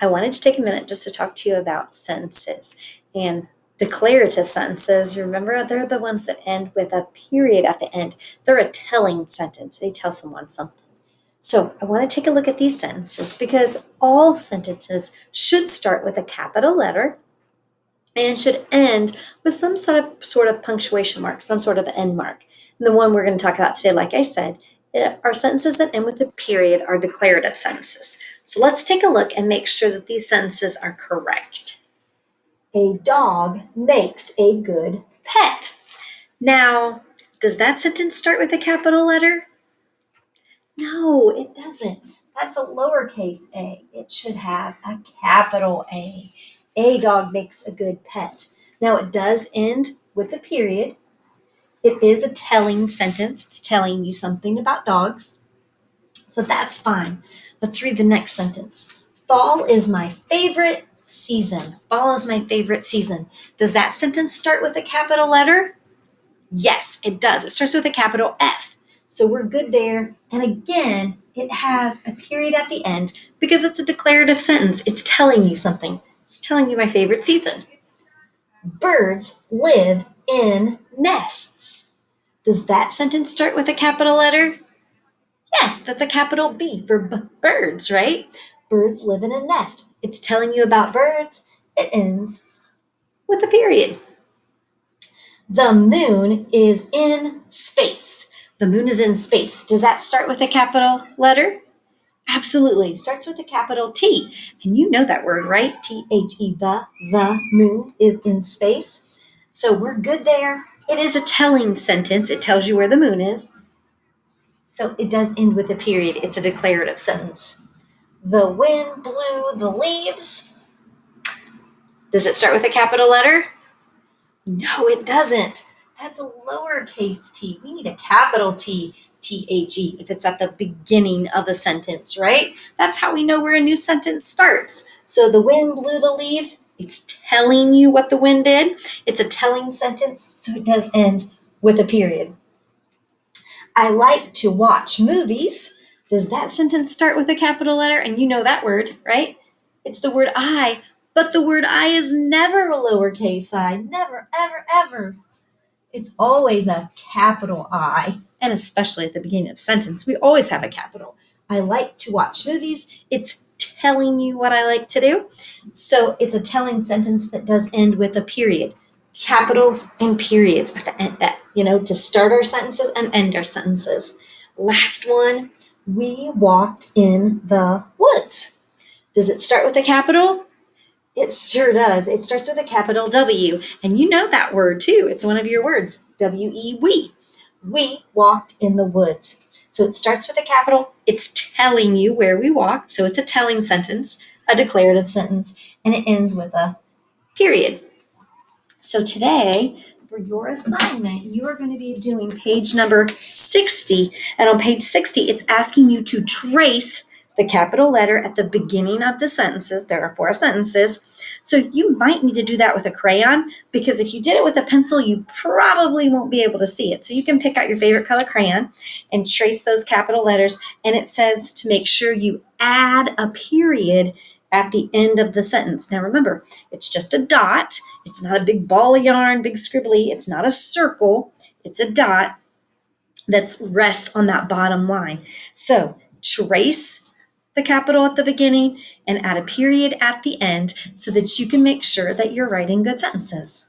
I wanted to take a minute just to talk to you about sentences and declarative sentences. You remember, they're the ones that end with a period at the end. They're a telling sentence. They tell someone something. So I want to take a look at these sentences because all sentences should start with a capital letter and should end with some sort of punctuation mark, some sort of end mark. And the one we're going to talk about today, like I said, are sentences that end with a period are declarative sentences. So let's take a look and make sure that these sentences are correct. A dog makes a good pet. Now, does that sentence start with a capital letter? No, it doesn't. That's a lowercase a. It should have a capital A. A dog makes a good pet. Now, it does end with a period. It is a telling sentence. It's telling you something about dogs. So that's fine. Let's read the next sentence. Fall is my favorite season. Fall is my favorite season. Does that sentence start with a capital letter? Yes, it does. It starts with a capital F. So we're good there. And again, it has a period at the end because it's a declarative sentence. It's telling you something. It's telling you my favorite season. Birds live in nests. Does that sentence start with a capital letter? Yes, that's a capital B for birds, right? Birds live in a nest. It's telling you about birds. It ends with a period. The moon is in space. The moon is in space. Does that start with a capital letter? Absolutely. It starts with a capital T. And you know that word, right? T-H-E, the moon is in space. So we're good there. It is a telling sentence. It tells you where the moon is. So it does end with a period. It's a declarative sentence. The wind blew the leaves. Does it start with a capital letter? No, it doesn't. That's a lowercase t. We need a capital T, T-H-E, if it's at the beginning of a sentence, right? That's how we know where a new sentence starts. So the wind blew the leaves. It's telling you what the wind did. It's a telling sentence, so it does end with a period. I like to watch movies. Does that sentence start with a capital letter? And you know that word, right? It's the word I, but the word I is never a lowercase I. Never, ever, ever. It's always a capital I, and especially at the beginning of a sentence, we always have a capital. I like to watch movies. It's telling you what I like to do. So it's a telling sentence that does end with a period. Capitals and periods at the end, to start our sentences and end our sentences. Last one, we walked in the woods. Does it start with a capital? It sure does. It starts with a capital W, and you know that word too. It's one of your words, W-E, we. We walked in the woods. So it starts with a capital. It's telling you where we walked, so it's a telling sentence, a declarative sentence, and it ends with a period. So today, for your assignment, you are going to be doing page number 60. And on page 60, it's asking you to trace the capital letter at the beginning of the sentences. There are 4 sentences. So you might need to do that with a crayon, because if you did it with a pencil, you probably won't be able to see it. So you can pick out your favorite color crayon and trace those capital letters. And it says to make sure you add a period at the end of the sentence. Now remember, it's just a dot. It's not a big ball of yarn, big scribbly. It's not a circle. It's a dot that rests on that bottom line. So trace the capital at the beginning and add a period at the end so that you can make sure that you're writing good sentences.